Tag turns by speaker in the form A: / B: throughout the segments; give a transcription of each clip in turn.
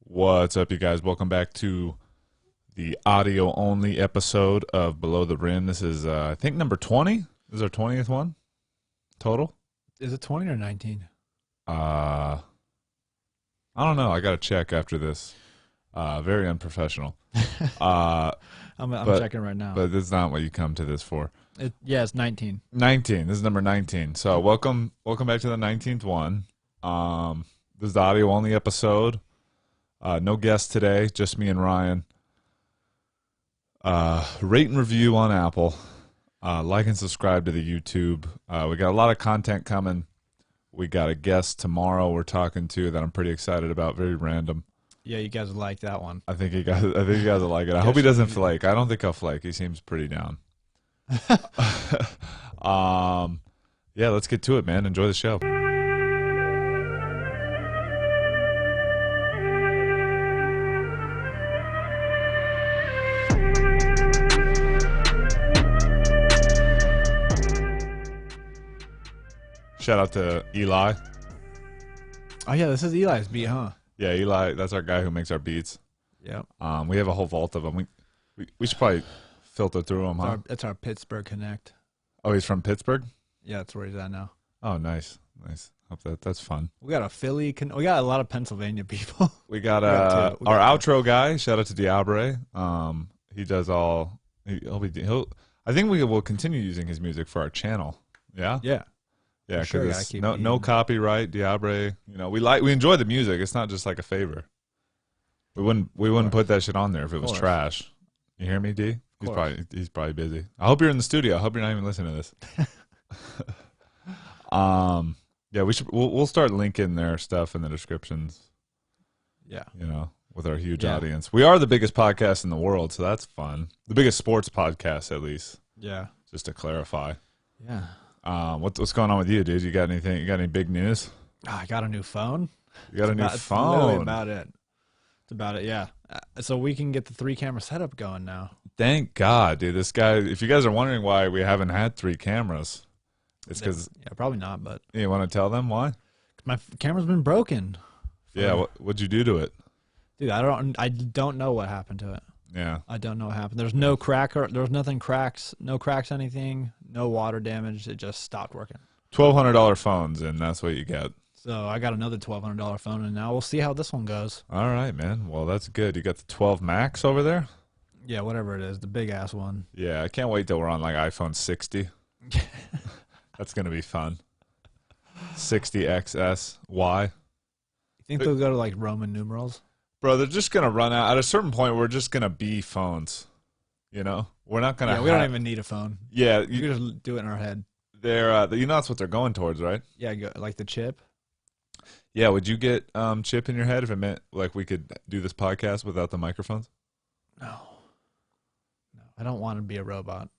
A: What's up, you guys? Welcome back to the audio-only episode of Below the Rim. This is, I think, number 20. This is our 20th one total.
B: Is it 20 or 19?
A: I don't know. I got to check after this. Very unprofessional.
B: I'm checking right now.
A: But this is not what you come to this for.
B: It's 19.
A: 19. This is number 19. So welcome back to the 19th one. This is the audio-only episode. No guest today, just me and Ryan. Rate and review on Apple. Like and subscribe to the YouTube. We got a lot of content coming. We got a guest tomorrow we're talking to that I'm pretty excited about. Very random.
B: Yeah, you guys like that one.
A: I think you guys will like it. I hope he doesn't flake. I don't think he'll flake. He seems pretty down. Yeah, let's get to it, man. Enjoy the show. Shout out to Eli.
B: Oh, yeah, this is Eli's beat, huh?
A: Yeah, Eli, that's our guy who makes our beats.
B: Yep.
A: We have a whole vault of them. We should probably filter through them, huh?
B: It's our Pittsburgh Connect.
A: Oh, he's from Pittsburgh?
B: Yeah, that's where he's at now.
A: Oh, nice. Hope that's fun.
B: We got a Philly. We got a lot of Pennsylvania people.
A: We got our outro guy. Shout out to Diabre. He does all. I think we will continue using his music for our channel. Yeah.
B: Yeah.
A: Yeah, because no copyright, Diabre. You know, we enjoy the music. It's not just like a favor. We wouldn't put that shit on there if it was trash. You hear me, D? He's probably busy. I hope you're in the studio. I hope you're not even listening to this. Yeah, we'll start linking their stuff in the descriptions.
B: Yeah.
A: You know, with our huge audience. We are the biggest podcast in the world, so that's fun. The biggest sports podcast, at least.
B: Yeah.
A: Just to clarify.
B: Yeah.
A: What's going on with you, dude? You got anything? You got any big news?
B: I got a new phone.
A: You got a new phone?
B: It's literally about it. It's about it, yeah. So we can get the 3-camera setup going now.
A: Thank God, dude. This guy, if you guys are wondering why we haven't had 3 cameras, it's because...
B: Yeah, probably not, but...
A: You want to tell them why?
B: My camera's been broken.
A: Yeah, what'd you do to it?
B: Dude, I don't know what happened to it.
A: Yeah.
B: I don't know what happened. There's no crack, there's nothing cracks, no cracks, anything, no water damage. It just stopped working.
A: $1,200 phones, and that's what you get.
B: So I got another $1,200 phone, and now we'll see how this one goes.
A: All right, man. Well, that's good. You got the 12 Max over there?
B: Yeah, whatever it is, the big ass one.
A: Yeah, I can't wait till we're on like iPhone 60. That's gonna be fun. 60XS Y.
B: You think they'll go to like Roman numerals?
A: Bro, they're just gonna run out. At a certain point, we're just gonna be phones. You know, we're not gonna.
B: Yeah, we don't even need a phone.
A: Yeah,
B: you can just do it in our head.
A: They're, you know, that's what they're going towards, right?
B: Yeah, like the chip.
A: Yeah, would you get chip in your head if it meant like we could do this podcast without the microphones?
B: No, I don't want to be a robot.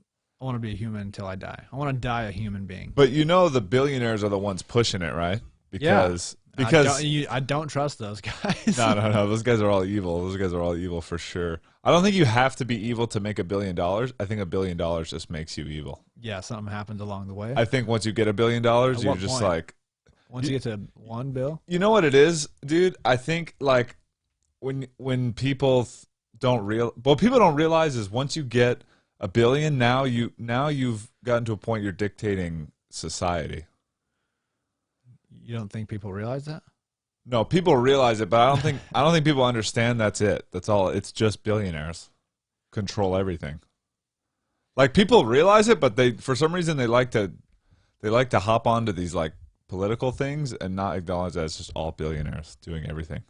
B: I want to be a human until I die. I want to die a human being.
A: But you know, the billionaires are the ones pushing it, right? Because
B: I don't trust those guys.
A: No. Those guys are all evil. Those guys are all evil for sure. I don't think you have to be evil to make $1 billion. I think $1 billion just makes you evil.
B: Yeah, something happens along the way.
A: I think once you get $1 billion, you're just like...
B: Once you get to $1 bill?
A: You know what it is, dude? I think like when people what people don't realize is once you get $1 billion, now you've gotten to a point you're dictating society.
B: You don't think people realize that?
A: No, people realize it, but I don't think people understand that's it. That's all. It's just billionaires control everything. Like people realize it, but for some reason they like to hop onto these like political things and not acknowledge that it's just all billionaires doing everything.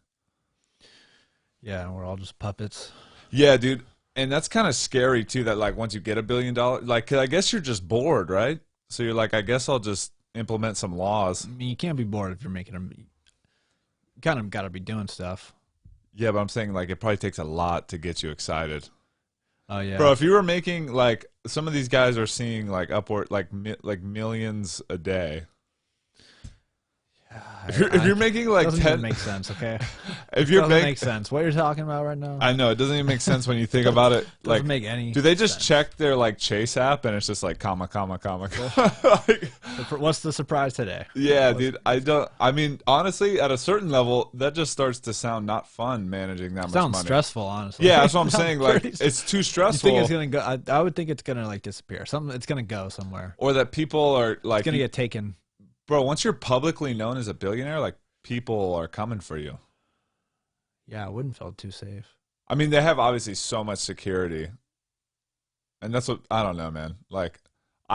B: Yeah, and we're all just puppets.
A: Yeah, dude. And that's kind of scary too, that like once you get $1 billion, like 'cause I guess you're just bored, right? So you're like, I guess I'll just implement some laws.
B: I mean, you can't be bored if you're making them. You kind of got to be doing stuff.
A: Yeah, but I'm saying like it probably takes a lot to get you excited.
B: Oh yeah,
A: bro. If you were making like some of these guys are seeing like upward like millions a day. If you're making like
B: doesn't
A: 10,
B: even make sense. Okay,
A: if you're
B: doesn't make sense. What you're talking about right now?
A: I know it doesn't even make sense when you think about it.
B: Doesn't
A: Like,
B: make any.
A: do they just
B: sense.
A: check their like Chase app and it's just like comma comma comma? Like,
B: What's the surprise today?
A: yeah, dude. I mean, honestly, at a certain level, that just starts to sound not fun managing that much
B: Sounds
A: money.
B: stressful, honestly.
A: Yeah, that's what I'm
B: Sounds
A: saying. Like,
B: pretty-
A: it's too
B: You
A: stressful.
B: think it's gonna go? I would think it's gonna like disappear. Something. It's gonna go somewhere.
A: Or that people are like,
B: It's gonna get taken.
A: bro. Once you're publicly known as a billionaire, like people are coming for you.
B: Yeah, I wouldn't feel too safe.
A: I mean, they have obviously so much security, and that's what I don't know, man. Like,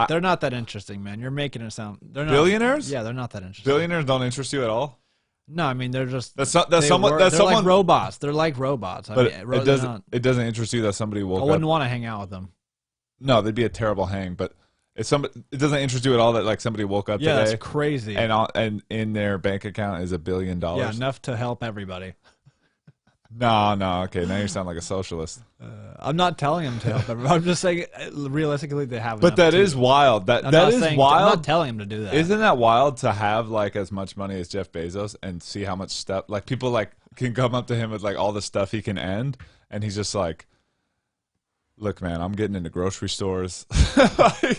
B: They're not that interesting, man. You're making it sound. They're not.
A: billionaires.
B: Yeah, they're not that interesting.
A: Billionaires don't interest you at all.
B: No, I mean they're just.
A: That's
B: They're
A: someone. That's
B: like
A: someone.
B: robots. They're like robots. I
A: But
B: mean,
A: it doesn't. It doesn't interest you that somebody woke
B: I
A: up.
B: wouldn't want to hang out with them.
A: No, they'd be a terrible hang. But if somebody, it doesn't interest you at all that like somebody woke up
B: Yeah,
A: today
B: that's crazy.
A: and in their bank account is $1 billion.
B: Yeah, enough to help everybody.
A: No, okay. Now you sound like a socialist.
B: I'm not telling them to help everybody. I'm just saying, realistically, they have.
A: But
B: enough
A: that
B: to-
A: is wild.
B: I'm
A: That
B: not
A: is
B: saying, I'm
A: wild.
B: not telling him to do that.
A: Isn't that wild to have like as much money as Jeff Bezos and see how much stuff like people like can come up to him with like all the stuff he can end and he's just like, look, man, I'm getting into grocery stores.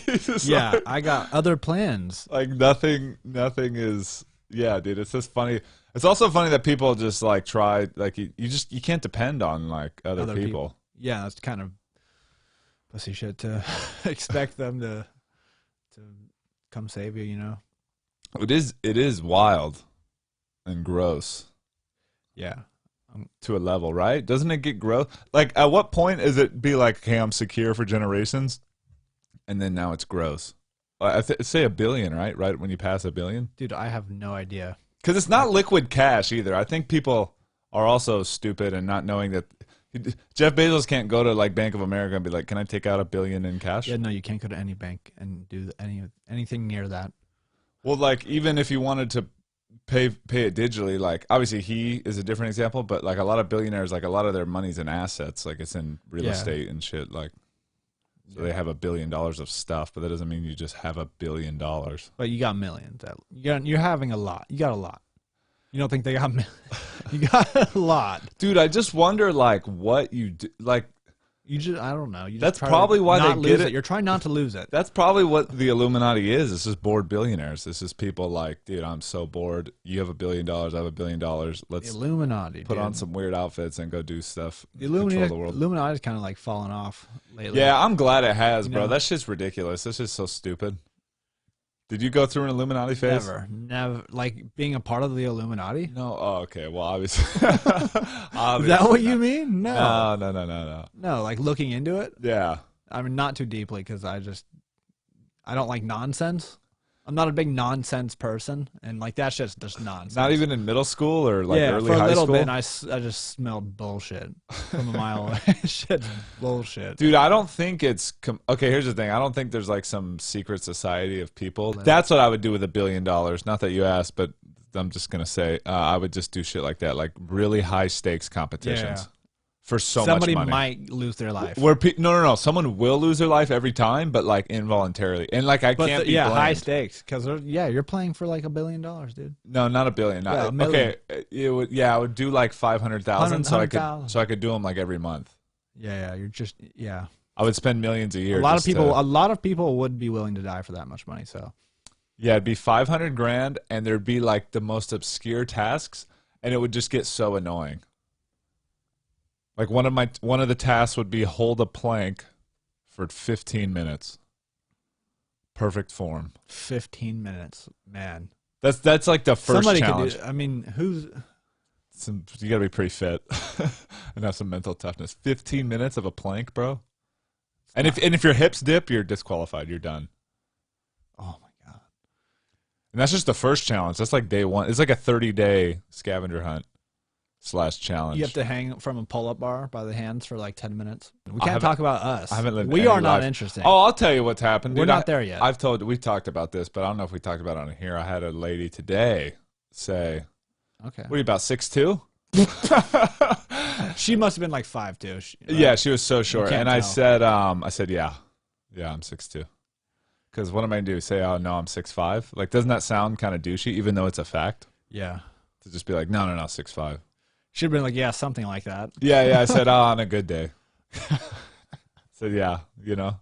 A: He's just
B: Yeah,
A: like,
B: I got other plans.
A: like nothing is. Yeah, dude, it's just funny. It's also funny that people just like try like you can't depend on like other people.
B: Yeah, that's kind of pussy shit to expect them to come save you. You know.
A: It is wild and gross.
B: Yeah.
A: To a level, right? Doesn't it get gross? Like, at what point is it be like, okay, I'm secure for generations, and then now it's gross? Say $1 billion, right? Right when you pass $1 billion,
B: Dude, I have no idea.
A: because it's not liquid cash either. I think people are also stupid and not knowing that Jeff Bezos can't go to like Bank of America and be like, "Can I take out $1 billion in cash?"
B: Yeah, no, you can't go to any bank and do anything near that.
A: Well, like even if you wanted to pay it digitally, like obviously he is a different example, but like a lot of billionaires, like a lot of their money's in assets, like it's in real estate and shit, like so they have $1 billion of stuff, but that doesn't mean you just have $1 billion.
B: But you got millions. You're having a lot. You got a lot. You don't think they got millions? You got a lot.
A: Dude, I just wonder like what you do, like
B: You just, I don't know. You just
A: That's
B: try to
A: probably why
B: not
A: they get
B: lose
A: it.
B: You're trying not to lose it.
A: that's probably what the Illuminati is. This is bored billionaires. This is people like, dude, I'm so bored. You have $1 billion. I have $1 billion. Let's
B: Illuminati.
A: put
B: dude.
A: on some weird outfits and go do stuff.
B: The
A: Control the world.
B: Illuminati's kind of like fallen off lately.
A: Yeah, I'm glad it has, bro.
B: know?
A: That shit's ridiculous. This is so stupid. Did you go through an Illuminati phase?
B: Never. Like being a part of the Illuminati.
A: No. Oh, okay. Well, obviously.
B: Is that what you mean? No.
A: No.
B: No, like looking into it.
A: Yeah.
B: I mean, not too deeply because I don't like nonsense. I'm not a big nonsense person, and like that's just nonsense.
A: Not even in middle school or like early
B: for a
A: high
B: little
A: school.
B: bit, and I just smelled bullshit from a mile away. Shit's bullshit.
A: Dude, I don't think it's okay. Here's the thing. I don't think there's like some secret society of people. That's what I would do with $1 billion. Not that you asked, but I'm just gonna say I would just do shit like that, like really high stakes competitions
B: Yeah.
A: for so
B: Somebody
A: much money.
B: might lose their life.
A: Where no, someone will lose their life every time, but like involuntarily, and like I can't be
B: yeah,
A: blamed.
B: high stakes because you're playing for like $1 billion, dude.
A: No, not $1 billion.
B: Yeah, $1 million.
A: Okay, it would. Yeah, I would do like 500,000, so I could
B: 100,000.
A: do them like every month.
B: Yeah, you're just
A: I would spend millions a year.
B: A lot
A: just
B: of people would be willing to die for that much money. So
A: yeah, it'd be 500 grand, and there'd be like the most obscure tasks, and it would just get so annoying. Like one of the tasks would be hold a plank for 15 minutes. Perfect form.
B: 15 minutes, man.
A: That's like the first
B: Somebody
A: challenge.
B: could do. I mean, who's
A: You got to be pretty fit and have some mental toughness. 15 minutes of a plank, bro. And if your hips dip, you're disqualified. You're done.
B: Oh my god.
A: And that's just the first challenge. That's like day one. It's like a 30-day scavenger hunt / challenge.
B: You have to hang from a pull-up bar by the hands for like 10 minutes. We
A: I
B: can't
A: haven't-
B: talk about us.
A: I haven't lived
B: We
A: any
B: are not
A: life.
B: interesting.
A: Oh, I'll tell you what's happened.
B: We're
A: Dude,
B: not there yet.
A: we talked about this, but I don't know if we talked about it on here. I had a lady today say,
B: Okay.
A: "What are you about 6'2"?"
B: She must have been like 5'2".
A: Yeah, she was so short,
B: can't
A: and
B: tell.
A: I said, yeah, I'm 6'2". Because what am I going to do? Say, oh, no, I'm 6'5"? Like, doesn't that sound kind of douchey, even though it's a fact?
B: Yeah.
A: To just be like, no, 6'5".
B: Should have been like, yeah, something like that.
A: Yeah, I said, oh, on a good day. So, yeah, you know.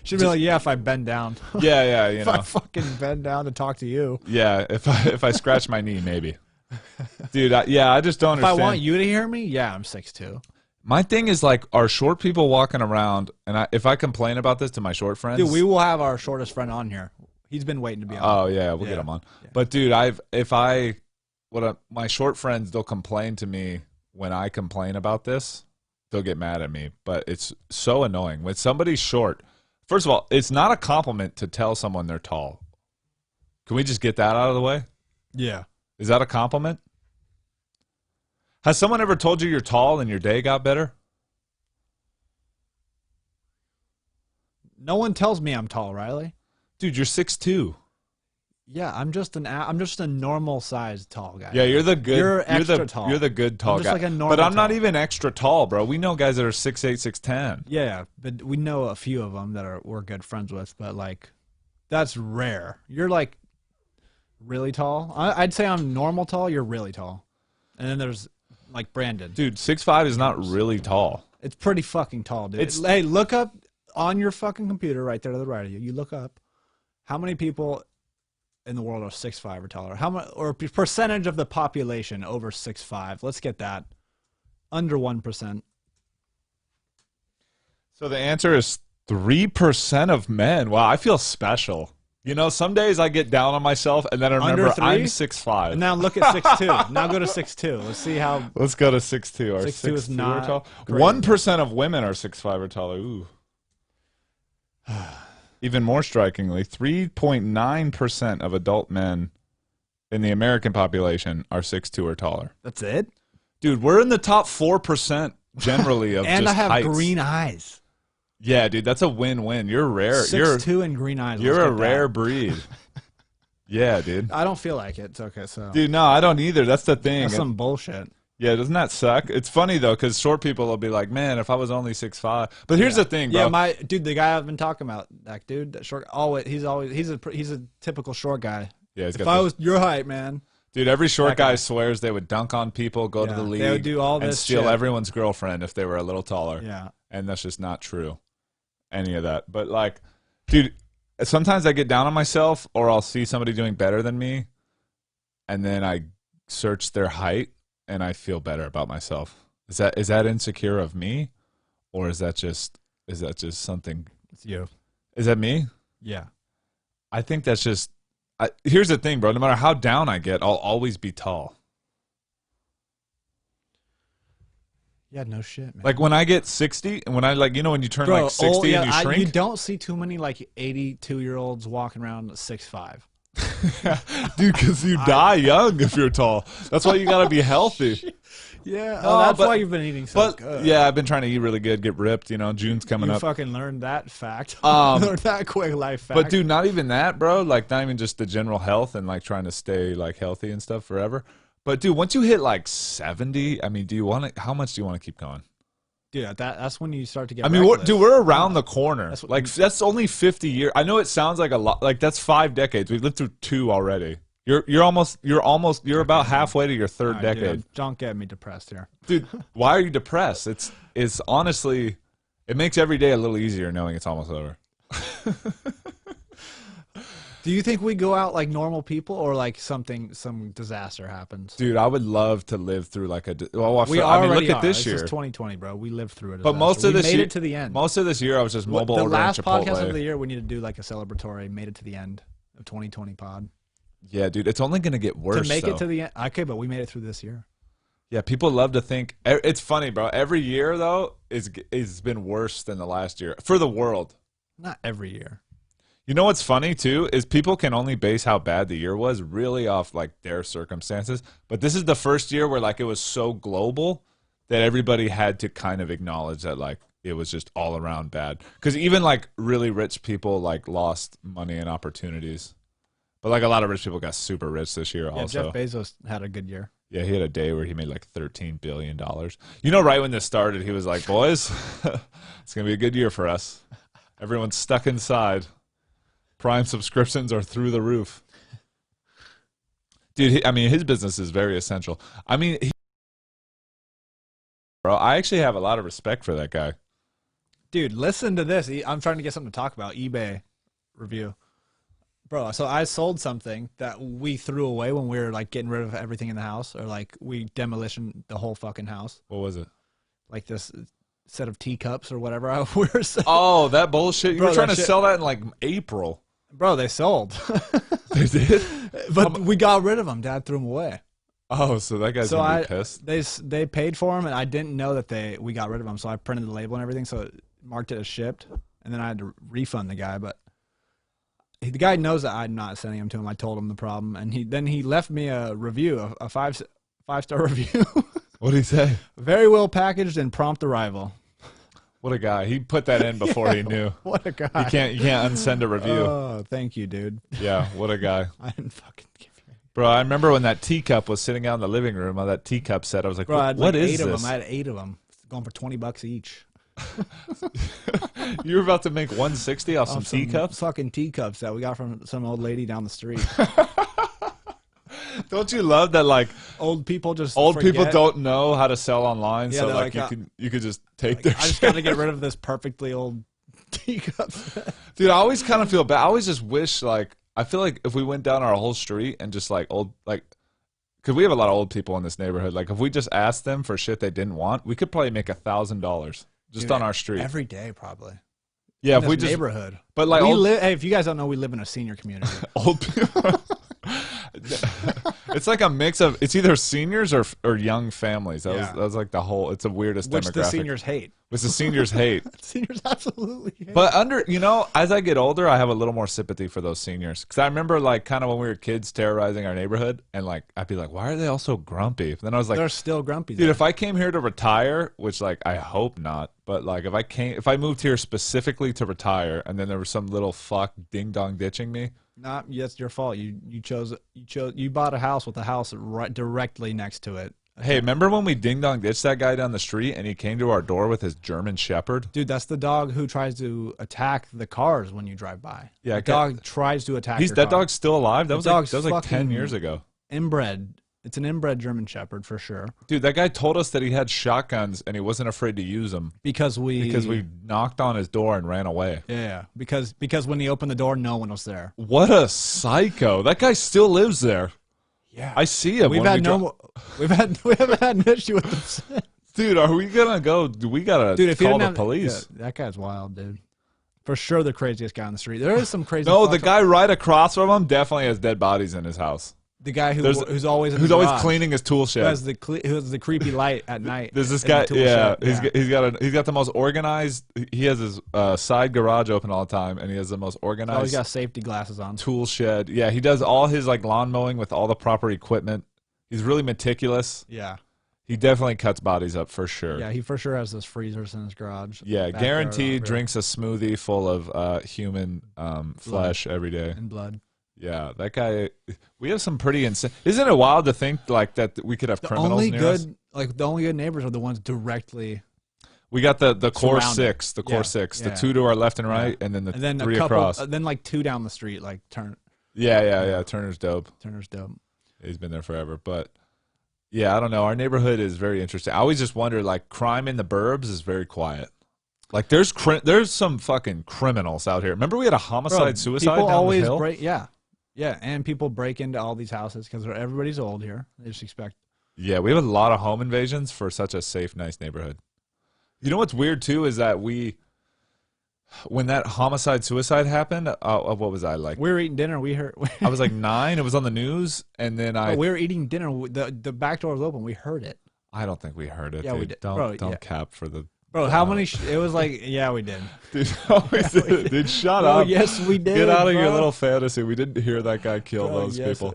B: Should be like, yeah, if I bend down.
A: Yeah, you
B: If
A: know.
B: I fucking bend down to talk to you.
A: Yeah, if I scratch my knee, maybe. Dude, I just don't
B: If I
A: understand.
B: want you to hear me, yeah, I'm 6'2".
A: My thing is, like, are short people walking around, and if I complain about this to my short friends.
B: Dude, we will have our shortest friend on here. He's been waiting to be on.
A: Oh, yeah, we'll get him on.
B: Yeah.
A: But, dude, my short friends, they'll complain to me when I complain about this. They'll get mad at me. But it's so annoying. When somebody's short, first of all, it's not a compliment to tell someone they're tall. Can we just get that out of the way?
B: Yeah.
A: Is that a compliment? Has someone ever told you you're tall and your day got better?
B: No one tells me I'm tall, Riley.
A: Dude, you're 6'2".
B: Yeah, I'm just a normal sized tall guy.
A: Yeah, you're the good.
B: You're extra tall.
A: You're the good tall
B: I'm just
A: guy.
B: like a normal
A: but I'm not
B: tall.
A: even extra tall, bro. We know guys that are 6'8", 6'10".
B: Yeah, but we know a few of them that we're good friends with, but like that's rare. You're like really tall. I'd say I'm normal tall. You're really tall, and then there's like Brandon.
A: Dude, 6'5" is not really tall.
B: It's pretty fucking tall, dude.
A: It's-
B: Hey, look up on your fucking computer right there to the right of you. You look up how many people in the world are 6'5" or taller. How much or percentage of the population over 6'5"? Let's get that. Under 1%.
A: So the answer is 3% of men. Wow, I feel special. You know, some days I get down on myself, and then I remember
B: Under 3?
A: I'm 6'5".
B: And now look at 6'2". Now go to 6'2". Let's see how.
A: Let's go to 6'2". Are
B: 6'2" is
A: 6'2"
B: not
A: tall?
B: crazy.
A: 1% of women are 6'5" or taller. Ooh. Even more strikingly, 3.9% of adult men in the American population are 6'2" or taller.
B: That's it.
A: Dude, we're in the top 4% generally of
B: And
A: just
B: I have
A: heights.
B: green eyes.
A: Yeah, dude, that's a win-win. You're rare.
B: 6'2" and green eyes.
A: You're
B: Let's
A: a
B: get
A: rare
B: that.
A: breed. Yeah, dude.
B: I don't feel like it. It's okay. So
A: Dude, no, I don't either. That's the thing.
B: that's some bullshit.
A: Yeah, doesn't that suck? It's funny though, because short people will be like, "Man, if I was only 6'5". But here's the thing, bro.
B: Yeah, the guy I've been talking about, that dude, that short. He's a typical short guy.
A: Yeah, he's
B: If
A: got
B: I
A: the-
B: was your height, man.
A: Dude, every short
B: That guy.
A: guy swears they would dunk on people, go to
B: Yeah,
A: the league,
B: they would do all
A: and
B: this
A: steal
B: shit.
A: everyone's girlfriend if they were a little taller.
B: Yeah.
A: And that's just not true. Any of that. But like, dude, sometimes I get down on myself, or I'll see somebody doing better than me, and then I search their height, and I feel better about myself. Is that insecure of me, or is that just something?
B: It's you.
A: Is that me?
B: Yeah.
A: I think that's just. Here's the thing, bro. No matter how down I get, I'll always be tall.
B: Yeah, no shit, man.
A: Like when I get 60, and when I when you turn
B: Bro,
A: like 60 and you shrink.
B: you don't see too many like 82-year-olds walking around 6'5".
A: Dude, because you die young if you're tall. That's why you got to be healthy.
B: Yeah,
A: No,
B: that's
A: but-
B: why you've been eating so
A: But
B: good.
A: yeah, I've been trying to eat really good, get ripped. You know, June's coming
B: You
A: up.
B: fucking learned that fact.
A: Um,
B: Learned that quick life fact.
A: But dude, not even that, bro. Like not even just the general health and like trying to stay like healthy and stuff forever. But dude, once you hit like 70, I mean, how much do you want to keep going?
B: dude, that's when you start to get.
A: I mean,
B: reckless.
A: we're around the corner.
B: That's what-
A: Like that's only 50 years. I know it sounds like a lot. Like that's 5 decades. We've lived through 2 already. You're about halfway to your third
B: All right,
A: decade.
B: dude, don't get me depressed here.
A: Dude, why are you depressed? It's honestly, it makes every day a little easier knowing it's almost over.
B: Do you think we go out like normal people, or like some disaster happens?
A: Dude, I would love to live through like a.
B: We
A: I mean,
B: already
A: look
B: are.
A: at this
B: It's
A: year.
B: just 2020, bro. We lived through it.
A: But most of
B: we
A: this
B: made
A: year,
B: it to the end.
A: Most of this year, I was just mobile
B: the
A: ordering
B: last
A: Chipotle.
B: podcast of the year, we need to do like a celebratory. Made it to the end of 2020 pod.
A: Yeah, dude, it's only gonna get worse.
B: To make
A: though.
B: it to the end, okay, but we made it through this year.
A: Yeah, people love to think it's funny, bro. Every year though is been worse than the last year for the world.
B: Not every year.
A: You know what's funny too is people can only base how bad the year was really off like their circumstances. But this is the first year where like it was so global that everybody had to kind of acknowledge that like it was just all around bad. Because even like really rich people like lost money and opportunities. But like a lot of rich people got super rich this year
B: Yeah,
A: also.
B: Jeff Bezos had a good year.
A: Yeah, he had a day where he made like $13 billion. You know, right when this started, he was like, boys, it's going to be a good year for us. Everyone's stuck inside. Prime subscriptions are through the roof. Dude, I mean, his business is very essential. I mean, bro, I actually have a lot of respect for that guy.
B: Dude, listen to this. I'm trying to get something to talk about. eBay review. Bro, so I sold something that we threw away when we were like getting rid of everything in the house, or like we demolitioned the whole fucking house.
A: What was it?
B: Like this set of teacups or whatever we were selling.
A: Oh, that bullshit. You
B: Bro,
A: were trying
B: that
A: to
B: shit-
A: sell that in like April.
B: Bro, they sold.
A: They did?
B: But we got rid of them. Dad threw them away.
A: Oh, so that guy's gonna be pissed.
B: They paid for them, and I didn't know that we got rid of them. So I printed the label and everything, so it marked it as shipped, and then I had to refund the guy. But the guy knows that I'm not sending them to him. I told him the problem, and he left me a review, a five-star review.
A: What did he say?
B: Very well packaged and prompt arrival.
A: What a guy. He put that in before he knew.
B: What a guy.
A: You can't unsend a review.
B: Oh, thank you, dude.
A: Yeah, what a guy.
B: I didn't fucking give you.
A: Bro, I remember when that teacup was sitting out in the living room on that teacup set. I was like,
B: Bro, I had
A: what
B: like
A: is
B: eight
A: this?
B: of them. I had 8 of them. Going for $20 each.
A: You were about to make 160 off some teacups?
B: Fucking teacups that we got from some old lady down the street.
A: Don't you love that, like,
B: Old people just
A: old
B: forget.
A: people don't know how to sell online,
B: Yeah,
A: so
B: they're
A: like,
B: like,
A: you could just take their
B: I just got to get rid of this perfectly old teacups.
A: Dude, I always kind of feel bad. I always just wish, like, I feel like if we went down our whole street and just like because we have a lot of old people in this neighborhood. Like, if we just asked them for shit they didn't want, we could probably make $1,000 just
B: Dude,
A: on our street
B: every day, probably.
A: Yeah,
B: In
A: if we
B: this
A: just
B: neighborhood.
A: But like,
B: Hey, if you guys don't know, we live in a senior community.
A: old people. It's like a mix of it's either seniors or young families. That was like the whole. It's the weirdest
B: Which
A: demographic.
B: the seniors hate.
A: Which the seniors hate.
B: Seniors absolutely hate.
A: But as I get older, I have a little more sympathy for those seniors. Because I remember, like, kind of when we were kids terrorizing our neighborhood, and, like, I'd be like, why are they all so grumpy? And then I was like,
B: they're still grumpy.
A: dude, if I came here to retire, which, like, I hope not, but, like, if I moved here specifically to retire, and then there was some little fuck ding-dong ditching me.
B: Nah, that's your fault. You bought a house with a house right directly next to it.
A: Hey, remember when we ding-dong ditched that guy down the street, and he came to our door with his German Shepherd?
B: Dude, that's the dog who tries to attack the cars when you drive by.
A: Yeah,
B: the dog tries to attack.
A: That dog's still alive? That was like 10 years ago.
B: Inbred. It's an inbred German Shepherd for sure.
A: Dude, that guy told us that he had shotguns and he wasn't afraid to use them
B: because we
A: knocked on his door and ran away.
B: Yeah, because when he opened the door, no one was there.
A: What a psycho! That guy still lives there.
B: Yeah,
A: I see him.
B: We haven't had an issue with this.
A: Dude, are we gonna go? We gotta call the police.
B: Yeah, that guy's wild, dude. For sure, the craziest guy on the street. There is some crazy.
A: No, the guy right across from him definitely has dead bodies in his house.
B: The guy who's always
A: cleaning his tool shed.
B: Who has the creepy light at night.
A: There's this guy. Yeah, he's got the most organized. He has his side garage open all the time, and he has the most organized.
B: Always got safety glasses on.
A: Tool shed. Yeah, he does all his like lawn mowing with all the proper equipment. He's really meticulous.
B: Yeah.
A: He definitely cuts bodies up for sure.
B: Yeah, he for sure has those freezers in his garage.
A: Yeah, guaranteed drinks a smoothie full of human flesh every day.
B: And blood.
A: Yeah, that guy. We have some pretty insane. Isn't it wild to think like that we could have criminals near us?
B: The only good neighbors are the ones directly.
A: We got the core six,
B: surrounded.
A: the two to our left and right, and then the three across.
B: Then like 2 down the street, like turn.
A: Yeah. Turner's dope.
B: Turner's dope.
A: He's been there forever, but yeah, I don't know. Our neighborhood is very interesting. I always just wonder, like, crime in the burbs is very quiet. Like, there's some fucking criminals out here. Remember we had a suicide down the hill?
B: Yeah, and people break into all these houses because everybody's old here. They just expect.
A: Yeah, we have a lot of home invasions for such a safe, nice neighborhood. You know what's weird too is that when that suicide happened, what was I like?
B: We were eating dinner. We heard.
A: I was like 9. It was on the news, and then
B: we were eating dinner. The back door was open. We heard it.
A: I don't think we heard it.
B: Yeah,
A: dude.
B: we did.
A: Don't cap for the.
B: Bro, how many? It was like, yeah, we did.
A: Dude, shut up.
B: Yes, we did.
A: Get out of your little fantasy. We didn't hear that guy kill those people.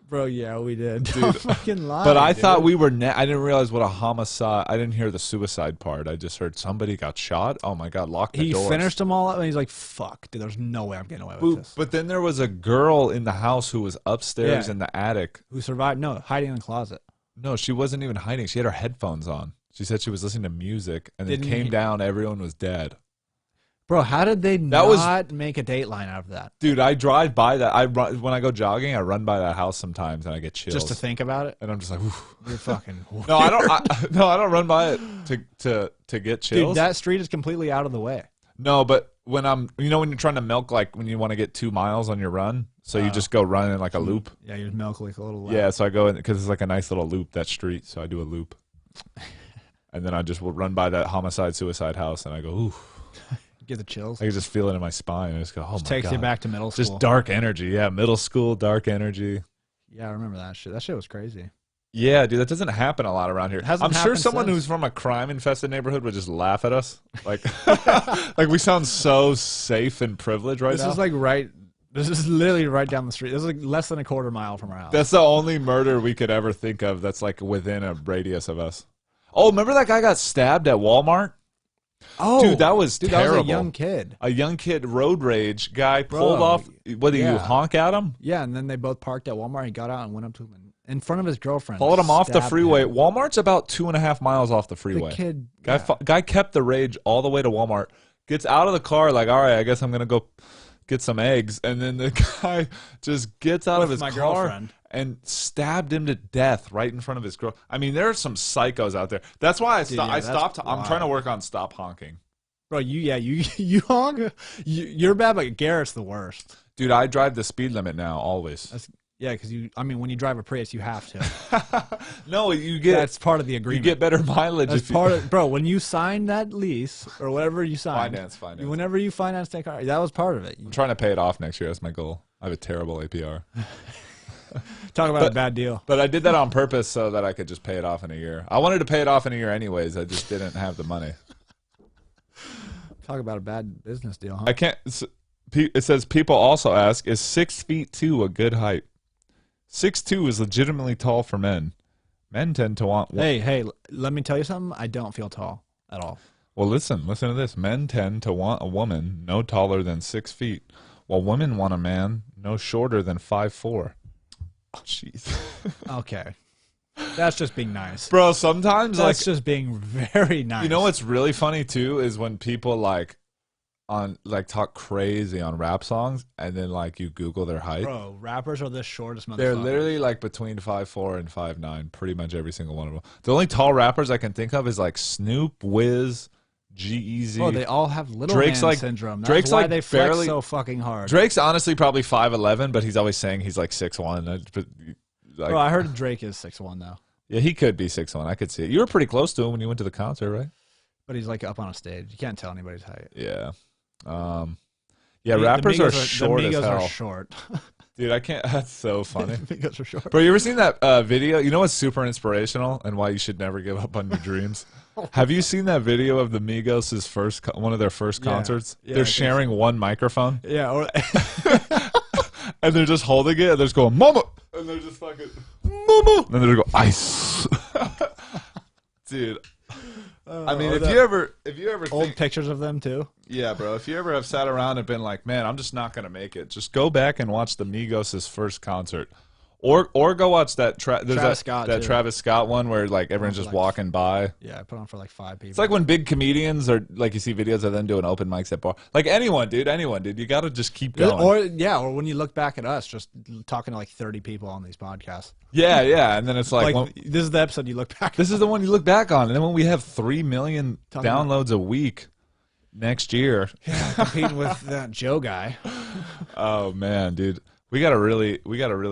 B: Bro, yeah, we did.
A: Dude,
B: fucking lie.
A: But I thought we were. I didn't realize what a homicide. I didn't hear the suicide part. I just heard somebody got shot. Oh my god, lock the doors.
B: He finished them all up, and he's like, "Fuck, dude, there's no way I'm getting away with this."
A: But then there was a girl in the house who was upstairs in the attic
B: who survived. No, hiding in the closet.
A: No, she wasn't even hiding. She had her headphones on. She said she was listening to music, and then came down. Everyone was dead.
B: Bro, how did they not make a Dateline out of that?
A: Dude, I drive by that. I run when I go jogging. I run by that house sometimes, and I get chills
B: Just to think about it.
A: And I'm just like, oof.
B: You're fucking.
A: No, I don't. No, I don't run by it to get chills.
B: Dude, that street is completely out of the way.
A: No, but when I'm, when you're trying to milk, like when you want to get 2 miles on your run, so you just go run in like a loop.
B: Yeah, you just milk like a little. Lap.
A: Yeah, so I go in because it's like a nice little loop, that street. So I do a loop, and then I just will run by that homicide suicide house, and I go, ooh.
B: Get the chills.
A: I can just feel it in my spine. I just go, oh my God.
B: Takes you back to middle school.
A: Just dark energy. Yeah, middle school, dark energy.
B: Yeah, I remember that shit. That shit was crazy.
A: Yeah, dude, that doesn't happen a lot around here. I'm sure someone who's from a crime-infested neighborhood would just laugh at us. Like, like we sound so safe and privileged right now.
B: This is like this is literally right down the street. This is like less than a quarter mile from our house.
A: That's the only murder we could ever think of that's like within a radius of us. Oh, remember that guy got stabbed at Walmart?
B: Oh,
A: dude, that was terrible.
B: That was a young kid.
A: A young kid, road rage guy, pulled off. What did you honk at him?
B: Yeah, and then they both parked at Walmart. He got out and went up to him in front of his girlfriend.
A: Followed him off the freeway. Walmart's about 2.5 miles off the freeway.
B: The kid,
A: guy kept the rage all the way to Walmart. Gets out of the car like, all right, I guess I'm gonna go get some eggs, and then the guy just gets out of his car and stabbed him to death right in front of his girl. I mean, there are some psychos out there. That's why I stopped. I'm trying to work on stop honking.
B: Bro, you honk. You're bad, but Garrett's the worst.
A: Dude, I drive the speed limit now always.
B: Yeah, because when you drive a Prius, you have to.
A: No, you get.
B: That's part of the agreement.
A: You get better mileage.
B: That's part of, bro. When you sign that lease or whatever you signed,
A: finance.
B: Whenever you finance that car, that was part of it.
A: I'm trying to pay it off next year. That's my goal. I have a terrible APR.
B: Talk about a bad deal.
A: But I did that on purpose so that I could just pay it off in a year. I wanted to pay it off in a year anyways. I just didn't have the money.
B: Talk about a bad business deal, huh?
A: I can't. It says people also ask, is 6'2" a good height? 6'2" is legitimately tall for men. Men tend to want.
B: Hey, let me tell you something. I don't feel tall at all.
A: Well, listen to this. Men tend to want a woman no taller than 6 feet, while women want a man no shorter than 5'4". Oh, jeez.
B: Okay. That's just being nice.
A: Bro, sometimes
B: that's just being very nice.
A: You know what's really funny too is when people talk crazy on rap songs and then you Google their height.
B: Bro, rappers are the shortest motherfuckers.
A: They're literally between 5'4" and 5'9", pretty much every single one of them. The only tall rappers I can think of is Snoop, Wiz, G-Eazy.
B: Oh, they all have little man syndrome. That's
A: Drake's
B: why they flex so fucking hard.
A: Drake's honestly probably 5'11", but he's always saying he's 6'1".
B: Bro, I heard Drake is 6'1" though.
A: Yeah, he could be 6'1". I could see it. You were pretty close to him when you went to the concert, right?
B: But he's up on a stage. You can't tell anybody's height.
A: Yeah. Rappers are short as hell.
B: The Migos are short.
A: Dude, I can't. That's so funny.
B: The Migos are short.
A: Bro, you ever seen that video? You know what's super inspirational and why you should never give up on your dreams? Have you seen that video of the Migos' one of their first concerts?
B: Yeah,
A: they're sharing one microphone.
B: Yeah.
A: And they're just holding it and they're just going, "Mama!" And they're just fucking, "Mama!" And they're going, "Ice." Dude. I mean, if you ever
B: old pictures of them too.
A: Yeah, bro. If you ever have sat around and been like, man, I'm just not gonna make it, just go back and watch the Migos' first concert, or go watch that Travis Scott one where everyone's just walking by.
B: Yeah, I put on for 5 people.
A: It's like when big comedians are you see videos of them doing open mics at bar. Anyone, dude. You got to just keep going.
B: Or when you look back at us, just talking to 30 people on these podcasts.
A: Yeah, and then it's
B: this is the episode you look back.
A: This is the one you look back on, and then when we have 3 million downloads a week next year,
B: competing with that Joe guy.
A: Oh man, dude. We gotta really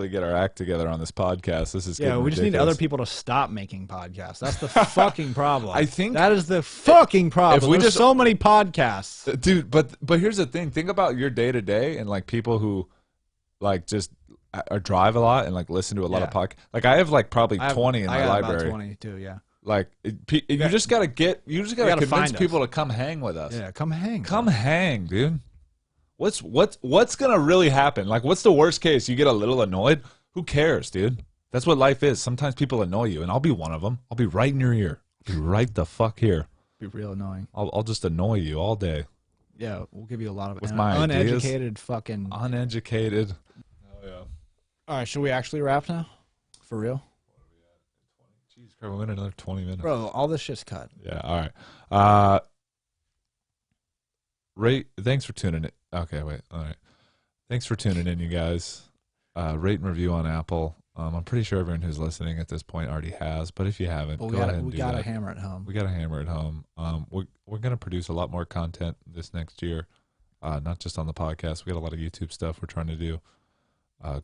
A: get our act together on this podcast. This is
B: we
A: ridiculous.
B: just need other people to stop making podcasts. That's the fucking problem.
A: I think
B: that is the fucking problem. There's so many podcasts,
A: dude. But here's the thing. Think about your day to day and people who just drive a lot and listen to a lot of podcasts. I have probably 20 in my library.
B: About 20 too. Yeah.
A: You just gotta convince people to come hang with us.
B: Yeah, come hang.
A: Come hang, dude. What's gonna really happen? What's the worst case? You get a little annoyed? Who cares, dude? That's what life is. Sometimes people annoy you, and I'll be one of them. I'll be right in your ear. I'll be right the fuck here.
B: Be real annoying.
A: I'll just annoy you all day.
B: Yeah, we'll give you a lot of
A: uneducated
B: fucking
A: uneducated. Oh yeah.
B: All right, should we actually wrap now? For real?
A: Jeez, we went another 20 minutes.
B: Bro, all this shit's cut.
A: Yeah. All right. Thanks for tuning in. Okay, wait. All right. Thanks for tuning in, you guys. Rate and review on Apple. I'm pretty sure everyone who's listening at this point already has, but if you haven't, go ahead and do that.
B: We got a hammer at home.
A: We got a hammer at home. We're going to produce a lot more content this next year, not just on the podcast. We got a lot of YouTube stuff we're trying to do.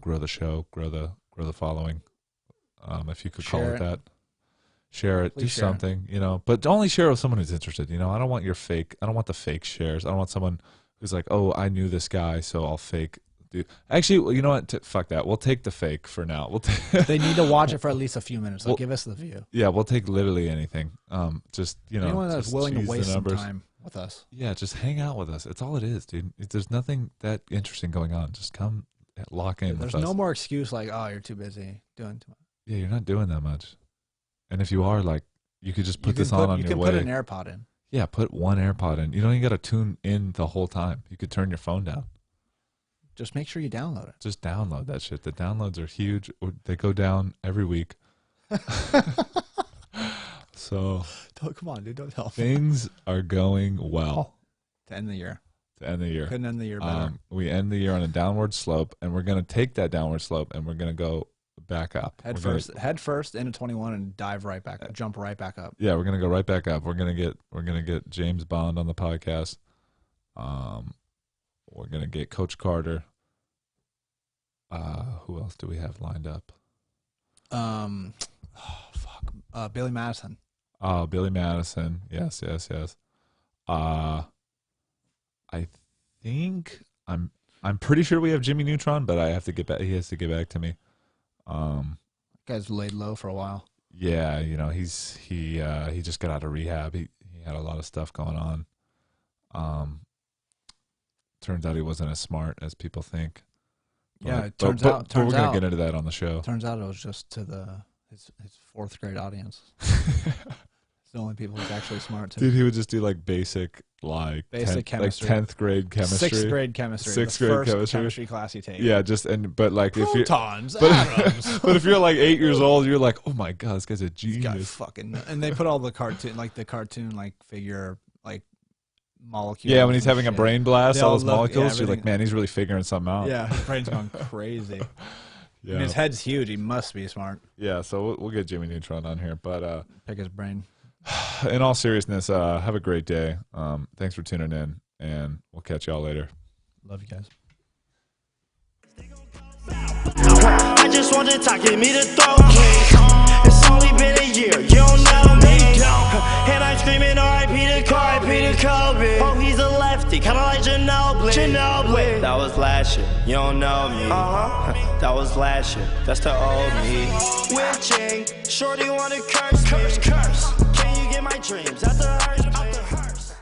A: Grow the show, grow the following. If you could call it that. Share it,
B: Please
A: do
B: share it.
A: something, but only share with someone who's interested. I don't want I don't want the fake shares. I don't want someone who's like, oh, I knew this guy, so I'll fake. Actually, you know what? Fuck that. We'll take the fake for now.
B: They need to watch it for at least a few minutes. Give us the view.
A: Yeah, we'll take literally anything. Just
B: anyone that's
A: just
B: willing to
A: use the
B: waste some
A: numbers.
B: time with us.
A: Yeah, just hang out with us. It's all it is, dude. There's nothing that interesting going on. Just come lock in.
B: There's
A: with us.
B: no more excuse like, oh, you're too busy doing too much.
A: Yeah, you're not doing that much. And if you are, like, you could just put this on your way.
B: You can put an AirPod in.
A: Yeah, put one AirPod in. You don't even got to tune in the whole time. You could turn your phone down.
B: Just make sure you download it.
A: Just download that shit. The downloads are huge. They go down every week. So,
B: come on, dude. Don't tell me.
A: Things are going well.
B: To end the year.
A: Couldn't
B: end the year better.
A: We end the year on a downward slope, and we're going to take that downward slope, and we're going to go back up.
B: Head first into 21 and dive right back up, jump right back up.
A: Yeah, we're gonna go right back up. We're gonna get James Bond on the podcast. We're gonna get Coach Carter. Who else do we have lined up?
B: Billy Madison.
A: Oh, Billy Madison. Yes. I think I'm pretty sure we have Jimmy Neutron, but I have to get back. He has to get back to me.
B: Guy's laid low for a while.
A: Yeah, he just got out of rehab. He had a lot of stuff going on. Turns out he wasn't as smart as people think.
B: Yeah,
A: but,
B: it turns
A: but,
B: out.
A: But we're gonna get into that on the show.
B: Turns out it was just to his fourth grade audience. It's the only people who's actually smart too.
A: Dude, he would just do like basic
B: chemistry,
A: like 10th grade chemistry,
B: 6th grade chemistry,
A: sixth
B: the
A: grade
B: first chemistry class you take.
A: Yeah, but like
B: protons,
A: if you
B: atoms.
A: but if you're like 8 years old, you're like, oh my god, this guy's a
B: This guy
A: genius.
B: fucking, and they put all the cartoon figure molecules.
A: Yeah, when he's having
B: shit.
A: a brain blast,
B: They
A: all
B: all
A: those
B: look-
A: molecules,
B: yeah,
A: you're like, man, he's really figuring something out.
B: Yeah, his brain's going crazy.
A: Yeah.
B: And his head's huge. He must be smart.
A: Yeah, so we'll get Jimmy Neutron on here, but
B: Pick his brain.
A: in all seriousness, have a great day. Thanks for tuning in, and we'll catch y'all later.
B: Love you guys.
C: I just want to talk, give me the throat, please. It's only been a year, you don't know me. And I'm screaming R.I.P. to Kobe. Oh, he's a lefty, kinda like Ginobili. That was last year, you don't know me. That was last year, that's the old me. Witching, shorty wanna curse. Can you get my dreams? That's the hurt.